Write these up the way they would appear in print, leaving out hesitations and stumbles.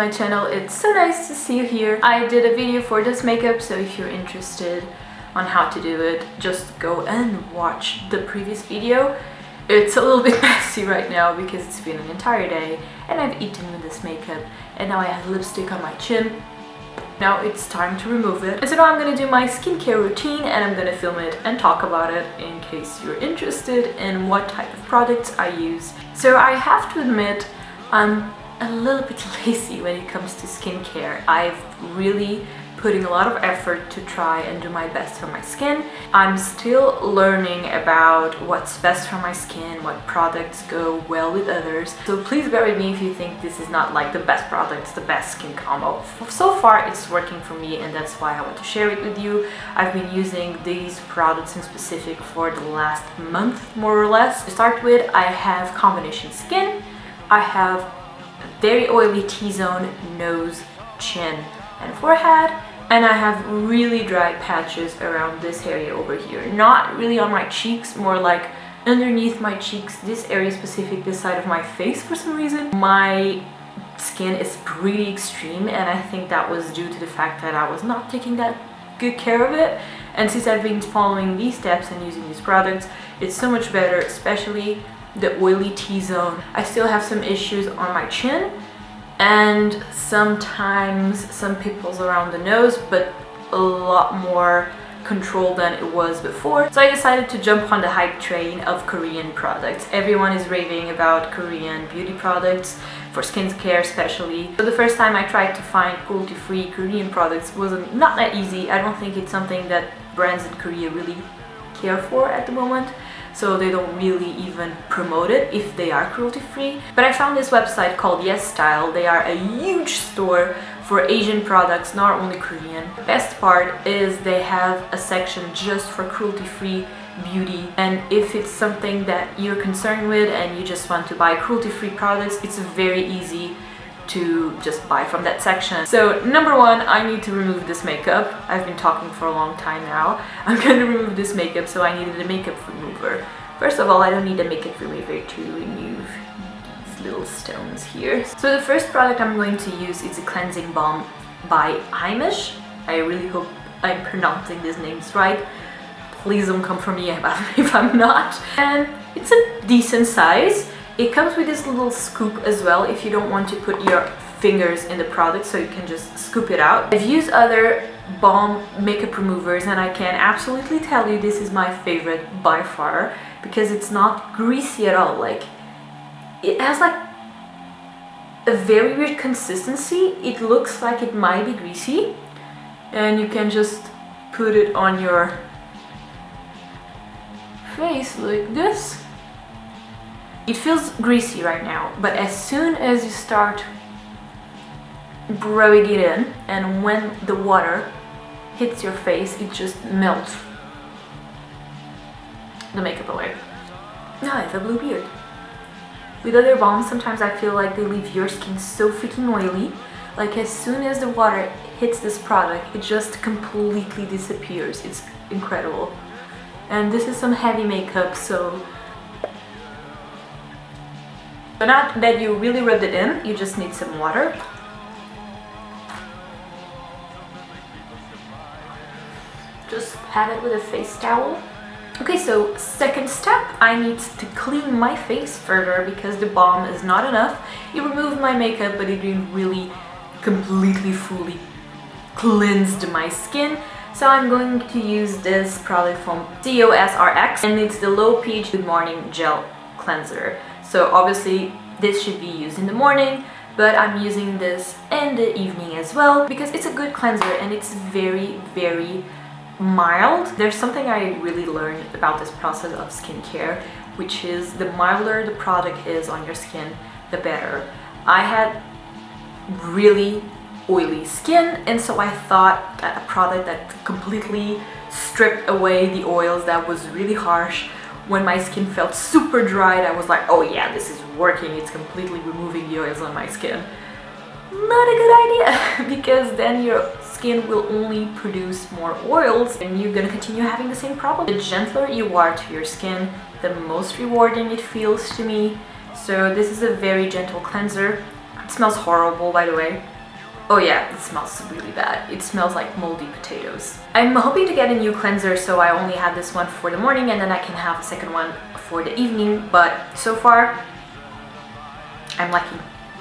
my channel. It's so nice to see you here. I did a video for this makeup, so if you're interested on how to do it, just go and watch the previous video. It's a little bit messy right now because it's been an entire day and I've eaten with this makeup and now I have lipstick on my chin. Now it's time to remove it. And so now I'm gonna do my skincare routine and I'm gonna film it and talk about it in case you're interested in what type of products I use. So I have to admit, I'm a little bit lazy when it comes to skincare. I've really putting a lot of effort to try and do my best for my skin. I'm still learning about what's best for my skin, what products go well with others. So please bear with me if you think this is not like the best products, the best skin combo. So far it's working for me and that's why I want to share it with you. I've been using these products in specific for the last month, more or less. To start with, I have combination skin. I have very oily T-zone, nose, chin, and forehead. And I have really dry patches around this area over here. Not really on my cheeks, more like underneath my cheeks, this area specific, this side of my face for some reason. My skin is pretty extreme and I think that was due to the fact that I was not taking that good care of it. And since I've been following these steps and using these products, it's so much better, especially the oily T-zone. I still have some issues on my chin and sometimes some pimples around the nose, but a lot more control than it was before. So I decided to jump on the hype train of Korean products. Everyone is raving about Korean beauty products, for skincare especially. So the first time I tried to find cruelty-free Korean products was not that easy. I don't think it's something that brands in Korea really care for at the moment. So they don't really even promote it if they are cruelty-free. But I found this website called Yes Style. They are a huge store for Asian products, not only Korean. The best part is they have a section just for cruelty-free beauty, and if it's something that you're concerned with and you just want to buy cruelty-free products, it's very easy to just buy from that section. So number one, I need to remove this makeup. I've been talking for a long time now. I'm gonna remove this makeup, so I needed a makeup remover. First of all, I don't need a makeup remover to remove these little stones here. So the first product I'm going to use is a cleansing balm by Heimish. I really hope I'm pronouncing these names right. Please don't come for me if I'm not. And it's a decent size. It comes with this little scoop as well if you don't want to put your fingers in the product, so you can just scoop it out. I've used other balm makeup removers and I can absolutely tell you this is my favorite by far because it's not greasy at all. Like, it has like a very weird consistency. It looks like it might be greasy and you can just put it on your face like this. It feels greasy right now, but as soon as you start rubbing it in and when the water hits your face, it just melts the makeup away. Now I have a blue beard. With other balms, sometimes I feel like they leave your skin so freaking oily. Like as soon as the water hits this product, it just completely disappears. It's incredible. And this is some heavy makeup, so now that you really rubbed it in, you just need some water. Just pat it with a face towel. Okay, so second step, I need to clean my face further because the balm is not enough. It removed my makeup, but it didn't really completely fully cleansed my skin. So I'm going to use this product from COSRX and it's the Low pH Good Morning Gel Cleanser. So obviously this should be used in the morning, but I'm using this in the evening as well because it's a good cleanser and it's very, very mild. There's something I really learned about this process of skincare, which is the milder the product is on your skin, the better. I had really oily skin and so I thought that a product that completely stripped away the oils, that was really harsh. When my skin felt super dried, I was like, oh yeah, this is working, it's completely removing the oils on my skin. Not a good idea because then your skin will only produce more oils and you're gonna continue having the same problem. The gentler you are to your skin, the most rewarding it feels to me. So this is a very gentle cleanser. It smells horrible, by the way. Oh yeah, it smells really bad. It smells like moldy potatoes. I'm hoping to get a new cleanser, so I only have this one for the morning and then I can have a second one for the evening, but so far I'm liking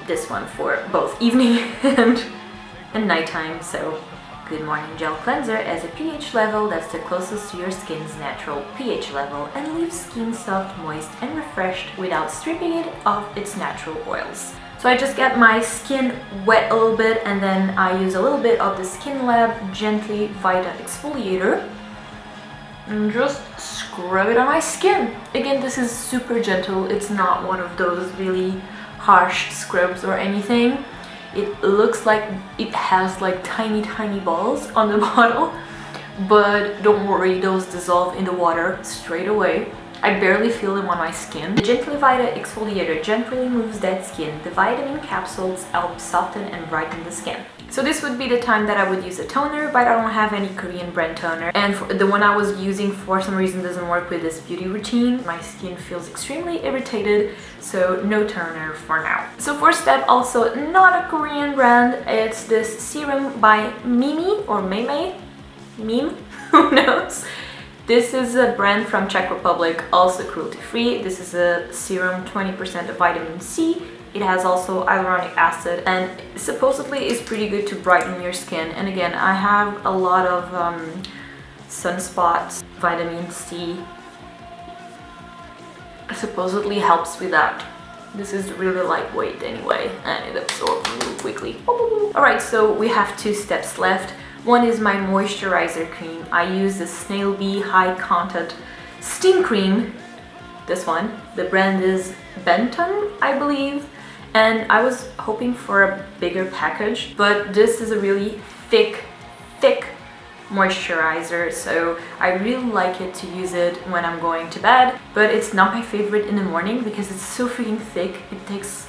this one for both evening and nighttime. So Good Morning Gel Cleanser has a pH level that's the closest to your skin's natural pH level and leaves skin soft, moist and refreshed without stripping it of its natural oils. So I just get my skin wet a little bit and then I use a little bit of the SKIN&LAB Gently Vita Exfoliator and just scrub it on my skin. Again, this is super gentle. It's not one of those really harsh scrubs or anything. It looks like it has like tiny balls on the bottle, but don't worry, those dissolve in the water straight away. I barely feel them on my skin. The Gently Vita Exfoliator gently removes dead skin. The vitamin capsules help soften and brighten the skin. So this would be the time that I would use a toner, but I don't have any Korean brand toner. And the one I was using for some reason doesn't work with this beauty routine. My skin feels extremely irritated, so no toner for now. So first step, also not a Korean brand, it's this serum by Mimi or Meme? Meme? Who knows? This is a brand from Czech Republic, also cruelty-free. This is a serum, 20% of vitamin C. It has also hyaluronic acid and supposedly is pretty good to brighten your skin. And again, I have a lot of sunspots. Vitamin C supposedly helps with that. This is really lightweight anyway and it absorbs really quickly. Alright, so we have 2 steps left. One is my moisturizer cream. I use the Snail High Content Steam Cream. This one. The brand is Benton, I believe. And I was hoping for a bigger package, but this is a really thick moisturizer, so I really like it to use it when I'm going to bed, but it's not my favorite in the morning because it's so freaking thick. It takes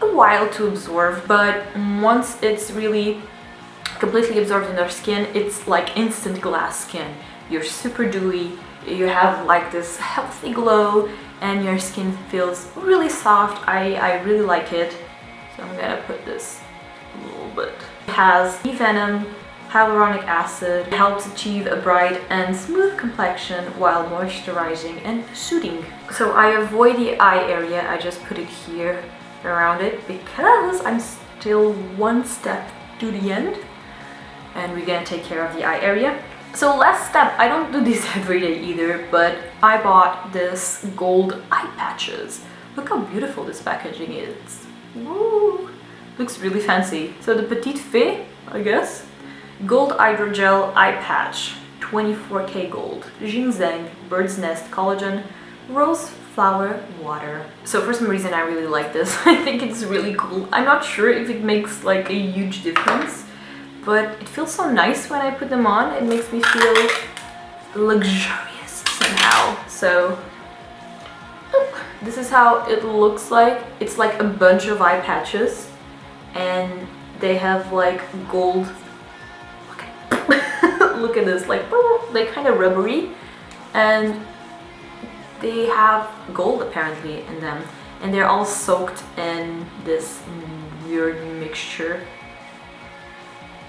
a while to absorb, but once it's really completely absorbed in our skin, it's like instant glass skin. You're super dewy, you have like this healthy glow, and your skin feels really soft. I really like it, so I'm gonna put this a little bit. It has venom, hyaluronic acid, it helps achieve a bright and smooth complexion while moisturizing and soothing. So I avoid the eye area, I just put it here around it because I'm still 1 step to the end and we're gonna take care of the eye area. So last step, I don't do this every day either, but I bought this gold eye patches. Look how beautiful this packaging is. Woo! Looks really fancy. So the PETITFEE, I guess. Gold Hydrogel eye patch, 24K gold, ginseng, bird's nest collagen, rose flower water. So for some reason I really like this. I think it's really cool. I'm not sure if it makes like a huge difference, but it feels so nice when I put them on. It makes me feel luxurious somehow. So this is how it looks like. It's like a bunch of eye patches and they have like gold. Look at this, like they're kind of rubbery and they have gold apparently in them, and they're all soaked in this weird mixture.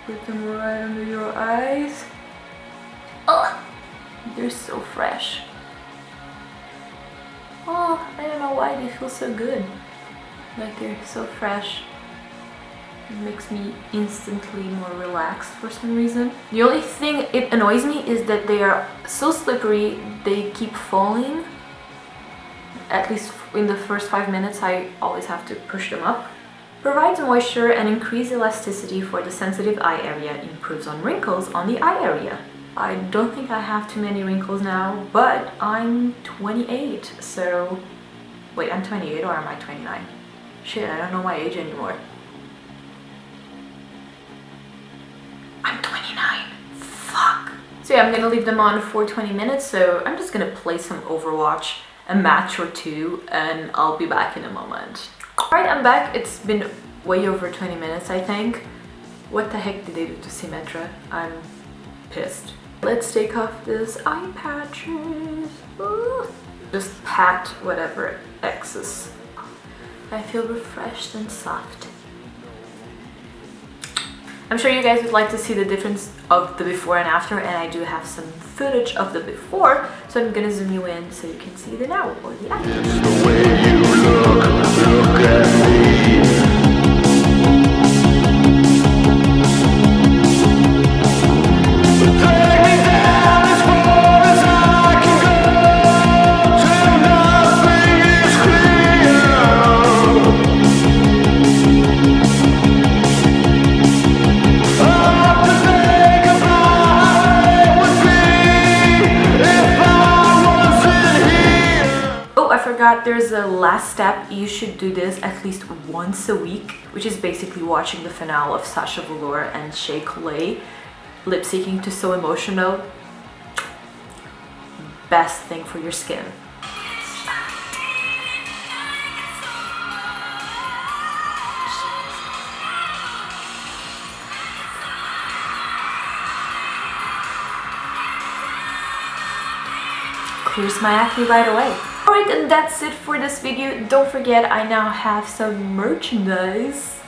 Put them right under your eyes. Oh, they're so fresh. Oh, I don't know why they feel so good. Like they're so fresh. It makes me instantly more relaxed for some reason. The only thing it annoys me is that they are so slippery, they keep falling. At least in the first 5 minutes I always have to push them up. Provides moisture and increased elasticity for the sensitive eye area. Improves on wrinkles on the eye area. I don't think I have too many wrinkles now, but I'm 28, so... Wait, I'm 28 or am I 29? Shit, I don't know my age anymore. I'm 29. Fuck. So yeah, I'm gonna leave them on for 20 minutes, so I'm just gonna play some Overwatch, a match or 2, and I'll be back in a moment. Alright, I'm back. It's been way over 20 minutes, I think. What the heck did they do to Symmetra? I'm pissed. Let's take off this eye patches. Ooh. Just pat whatever excess. I feel refreshed and soft. I'm sure you guys would like to see the difference of the before and after, and I do have some footage of the before, so I'm gonna zoom you in so you can see the now or the after. It's the way you look at me. Take me down as far as I can go, till nothing is clear. I have to think about how it would be if I wasn't here. Oh, I forgot, there's a last step. You should do this at least once a week, which is basically watching the finale of Sasha Velour and Shea Coulee lip syncing to So Emotional. Best thing for your skin. Clears my acne right away. Alright, and that's it for this video. Don't forget, I now have some merchandise.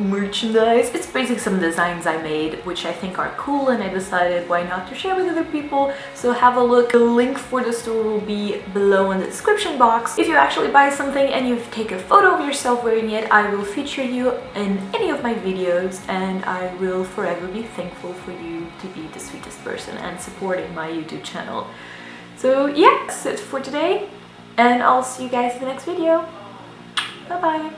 It's basically some designs I made which I think are cool, and I decided why not to share with other people, so have a look. The link for the store will be below in the description box. If you actually buy something and you take a photo of yourself wearing it, I will feature you in any of my videos, and I will forever be thankful for you to be the sweetest person and supporting my YouTube channel. So yeah, that's it for today, and I'll see you guys in the next video. Bye bye.